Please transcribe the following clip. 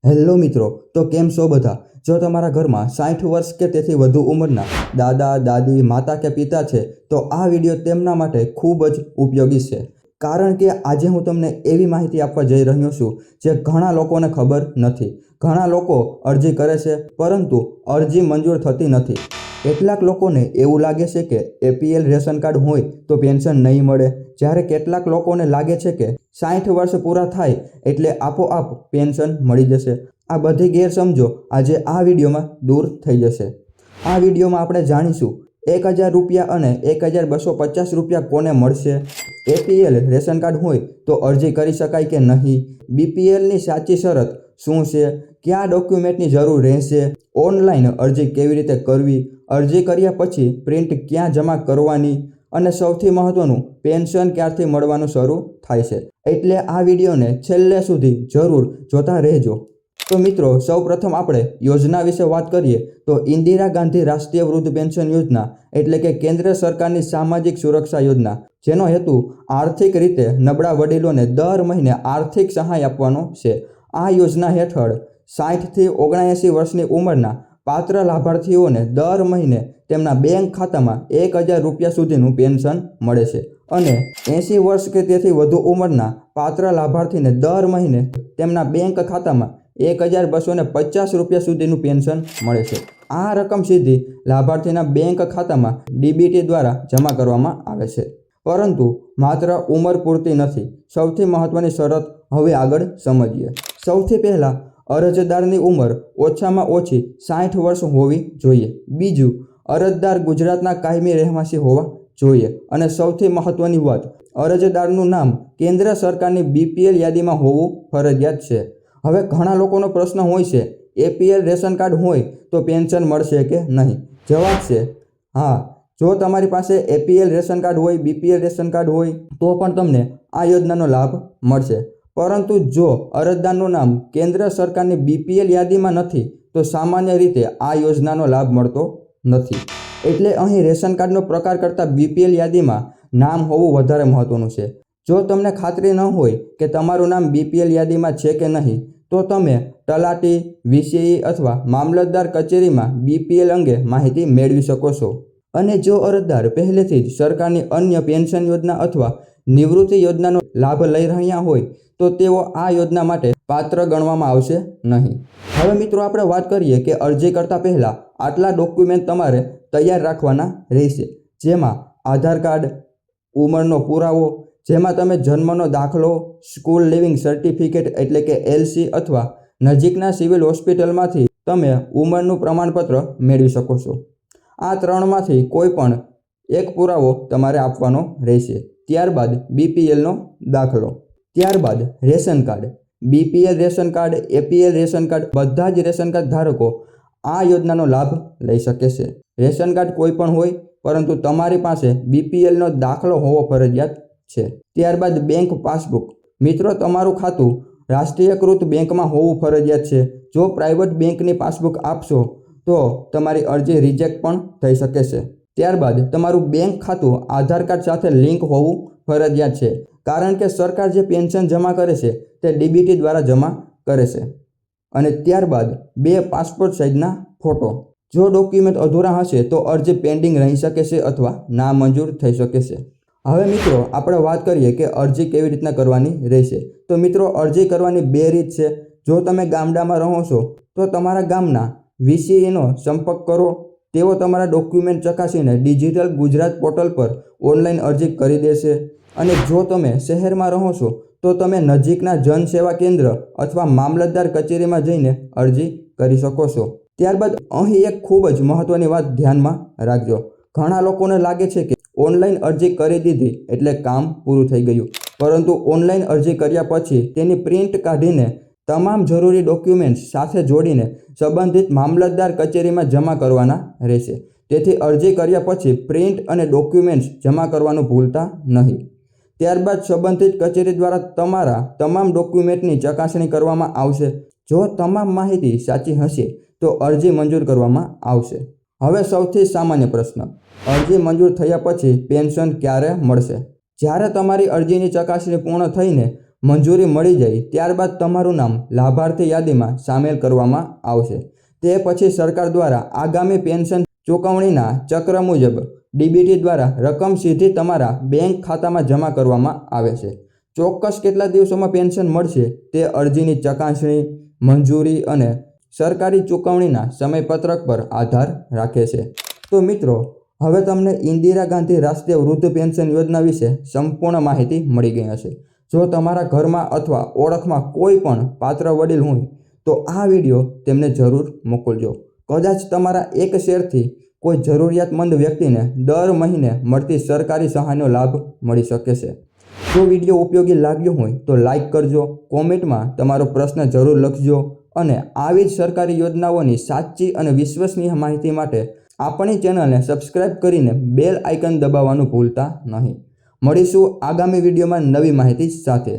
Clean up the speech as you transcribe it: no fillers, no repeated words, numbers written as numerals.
Hello મિત્રો, તો કેમ છો બધા? જો તમારા ઘરમાં 60 વર્ષ કે તેથી વધુ ઉંમરના દાદા દાદી માતા કે પિતા છે તો આ વિડીયો તેમના માટે ખૂબ જ ઉપયોગી છે, કારણ કે આજે હું તમને એવી માહિતી આપવા જઈ રહ્યો છું જે ઘણા લોકોને ખબર નથી. ઘણા લોકો અરજી કરે છે પરંતુ અરજી મંજૂર થતી નથી. કેટલાક લોકોને એવું લાગે છે કે એપીએલ રેશન કાર્ડ હોય તો પેન્શન નહીં મળે, જ્યારે કેટલાક લોકોને લાગે છે કે 60 વર્ષ પૂરા થાય એટલે આપોઆપ પેન્શન મળી જશે. આ બધી ગેરસમજો આજે આ વિડીયોમાં દૂર થઈ જશે. આ વિડીયોમાં આપણે જાણીશું 1000 રૂપિયા અને 1250 રૂપિયા કોને મળશે, એપીએલ રેશન કાર્ડ હોય તો અરજી કરી શકાય કે નહીં, બીપીએલની સાચી શરત શું છે, કયા ડોક્યુમેન્ટની જરૂર રહેશે, ઓનલાઈન અરજી કેવી રીતે કરવી, અરજી કર્યા પછી પ્રિન્ટ ક્યાં જમા કરવાની અને સૌથી મહત્વનું પેન્શન ક્યારથી મળવાનું શરૂ થાય છે. એટલે આ વિડીયોને છેલ્લે સુધી જરૂર જોતા રહેજો. તો મિત્રો, સૌપ્રથમ આપણે યોજના વિશે વાત કરીએ તો ઇન્દિરા ગાંધી રાષ્ટ્રીય વૃદ્ધ પેન્શન યોજના એટલે કે કેન્દ્ર સરકારની સામાજિક સુરક્ષા યોજના, જેનો હેતુ આર્થિક રીતે નબળા વડીલોને દર મહિને આર્થિક સહાય આપવાનો છે. આ યોજના હેઠળ 60 થી 79 વર્ષની ઉંમરના પાત્ર લાભાર્થીઓને દર મહિને તેમના બેંક ખાતામાં 1000 રૂપિયા સુધીનું પેન્શન મળે છે અને 80 વર્ષ કે તેથી વધુ ઉંમરના પાત્ર લાભાર્થીને દર મહિને તેમના બેંક ખાતામાં 1250 રૂપિયા સુધીનું પેન્શન મળે છે. આ રકમ સીધી લાભાર્થીના બેંક ખાતામાં ડીબીટી દ્વારા જમા કરવામાં આવે છે. પરંતુ માત્ર ઉંમર પૂરતી નથી. સૌથી મહત્વની શરત હવે આગળ સમજીએ. સૌથી પહેલાં અરજદારની ઉંમર ઓછામાં ઓછી 60 વર્ષ હોવી જોઈએ. બીજું, અરજદાર ગુજરાતના કાયમી રહેવાસી હોવા જોઈએ અને સૌથી મહત્વની વાત, અરજદારનું નામ કેન્દ્ર સરકારની બીપીએલ યાદીમાં હોવું ફરજિયાત છે. હવે ઘણા લોકોનો પ્રશ્ન હોય છે, એપીએલ રેશન કાર્ડ હોય તો પેન્શન મળશે કે નહીં? જવાબ છે હા. જો તમારી પાસે એપીએલ રેશન કાર્ડ હોય, બીપીએલ રેશન કાર્ડ હોય તો પણ તમને આ યોજનાનો લાભ મળશે. પરંતુ જો અરજદારનું નામ કેન્દ્ર સરકારની બીપીએલ યાદીમાં નથી તો સામાન્ય રીતે આ યોજનાનો લાભ મળતો નથી. એટલે અહીં રેશન કાર્ડનો પ્રકાર કરતાં બીપીએલ યાદીમાં નામ હોવું વધારે મહત્વનું છે. જો તમને ખાતરી ન હોય કે તમારું નામ બીપીએલ યાદીમાં છે કે નહીં તો તમે તલાટી, વીસીઈ અથવા મામલતદાર કચેરીમાં બીપીએલ અંગે માહિતી મેળવી શકો છો. અને જો અરજદાર પહેલેથી જ સરકારની અન્ય પેન્શન યોજના અથવા નિવૃત્તિ યોજનાનો લાભ લઈ રહ્યા હોય તો તેઓ આ યોજના માટે પાત્ર ગણવામાં આવશે નહીં. હવે મિત્રો, આપણે વાત કરીએ કે અરજી કરતાં પહેલાં આટલા ડોક્યુમેન્ટ તમારે તૈયાર રાખવાના રહેશે, જેમાં આધાર કાર્ડ, ઉંમરનો પુરાવો, જેમાં તમે જન્મનો દાખલો, સ્કૂલ લિવિંગ સર્ટિફિકેટ એટલે કે એલસી અથવા નજીકના સિવિલ હોસ્પિટલમાંથી તમે ઉંમરનું પ્રમાણપત્ર મેળવી શકો છો. આ ત્રણમાંથી કોઈ પણ એક પુરાવો તમારે આપવાનો રહેશે. ત્યારબાદ બીપીએલનો દાખલો, ત્યારબાદ ration card. BPL ration card, APL ration card, બધા જ રેશન કાર્ડ ધારકો આ યોજનાનો લાભ લઈ શકે છે. રેશન કાર્ડ કોઈ પણ હોય, પરંતુ તમારી પાસે બીપીએલનો દાખલો હોવો ફરજિયાત છે. ત્યારબાદ બેંક પાસબુક. મિત્રો, તમારું ખાતું રાષ્ટ્રીયકૃત બેંકમાં હોવું ફરજિયાત છે. જો પ્રાઇવેટ બેંકની પાસબુક આપશો તો તમારી અરજી રિજેક્ટ પણ થઈ શકે છે. ત્યારબાદ તમારું બેંક ખાતું આધાર કાર્ડ સાથે લિંક હોવું ફરજિયાત છે, કારણ કે સરકાર જે પેન્શન જમા કરે છે તે ડીબીટી દ્વારા જમા કરે છે. અને ત્યારબાદ 2 પાસપોર્ટ સાઇઝના ફોટો. જો ડોક્યુમેન્ટ અધૂરા હશે તો અરજી પેન્ડિંગ રહી શકે છે અથવા નામંજૂર થઈ શકે છે. હવે મિત્રો, આપણે વાત કરીએ કે અરજી કેવી રીતના કરવાની રહેશે. તો મિત્રો, અરજી કરવાની 2 રીત છે. જો તમે ગામડામાં રહો છો તો તમારા ગામના વીસીઈનો સંપર્ક કરો. તેઓ તમારા ડોક્યુમેન્ટ ચકાસીને ડિજિટલ ગુજરાત પોર્ટલ પર ઓનલાઈન અરજી કરી દેશે. અને જો તમે શહેરમાં રહો છો તો તમે નજીકના જનસેવા કેન્દ્ર અથવા મામલતદાર કચેરીમાં જઈને અરજી કરી શકો છો. ત્યારબાદ અહીં એક ખૂબ જ મહત્વની વાત ધ્યાનમાં રાખજો. ઘણા લોકોને લાગે છે કે ઓનલાઈન અરજી કરી દીધી એટલે કામ પૂરું થઈ ગયું, પરંતુ ઓનલાઈન અરજી કર્યા પછી તેની પ્રિન્ટ કાઢીને તમામ જરૂરી ડોક્યુમેન્ટ્સ સાથે જોડીને સંબંધિત મામલતદાર કચેરીમાં જમા કરવાના રહેશે. તેથી અરજી કર્યા પછી પ્રિન્ટ અને ડોક્યુમેન્ટ્સ જમા કરવાનું ભૂલતા નહીં. ત્યારબાદ સંબંધિત કચેરી દ્વારા તમારા તમામ ડોક્યુમેન્ટની ચકાસણી કરવામાં આવશે. જો તમામ માહિતી સાચી હશે તો અરજી મંજૂર કરવામાં આવશે. હવે સૌથી સામાન્ય પ્રશ્ન, અરજી મંજૂર થયા પછી પેન્શન ક્યારે મળશે? જ્યારે તમારી અરજીની ચકાસણી પૂર્ણ થઈને મંજૂરી મળી જાય ત્યારબાદ તમારું નામ લાભાર્થી યાદીમાં સામેલ કરવામાં આવશે. તે પછી સરકાર દ્વારા આગામી પેન્શન ચૂકવણીના ચક્ર મુજબ ડીબીટી દ્વારા રકમ સીધી તમારા બેંક ખાતામાં જમા કરવામાં આવે છે. ચોક્કસ કેટલા દિવસોમાં પેન્શન મળશે તે અરજીની ચકાસણી, મંજૂરી અને સરકારી ચૂકવણીના સમયપત્રક પર આધાર રાખે છે. તો મિત્રો, હવે તમને ઇન્દિરા ગાંધી રાષ્ટ્રીય વૃદ્ધ પેન્શન યોજના વિશે સંપૂર્ણ માહિતી મળી ગઈ હશે. જો તમારા ઘરમાં અથવા ઓળખમાં કોઈ પણ પાત્ર વડીલ હોય તો આ વિડીયો તેમને જરૂર મોકલજો. કદાચ તમારા એક શેરથી કોઈ જરૂરિયાતમંદ વ્યક્તિને દર મહિને મળતી સરકારી સહાયનો લાભ મળી શકે છે. જો વિડીયો ઉપયોગી લાગ્યો હોય તો લાઈક કરજો, કોમેન્ટમાં તમારો પ્રશ્ન જરૂર લખજો અને આવી જ સરકારી યોજનાઓની સાચી અને વિશ્વસનીય માહિતી માટે આપણી ચેનલને સબસ્ક્રાઇબ કરીને બેલ આઇકન દબાવવાનું ભૂલતા નહીં. મળીશું આગામી વિડીયોમાં નવી માહિતી સાથે.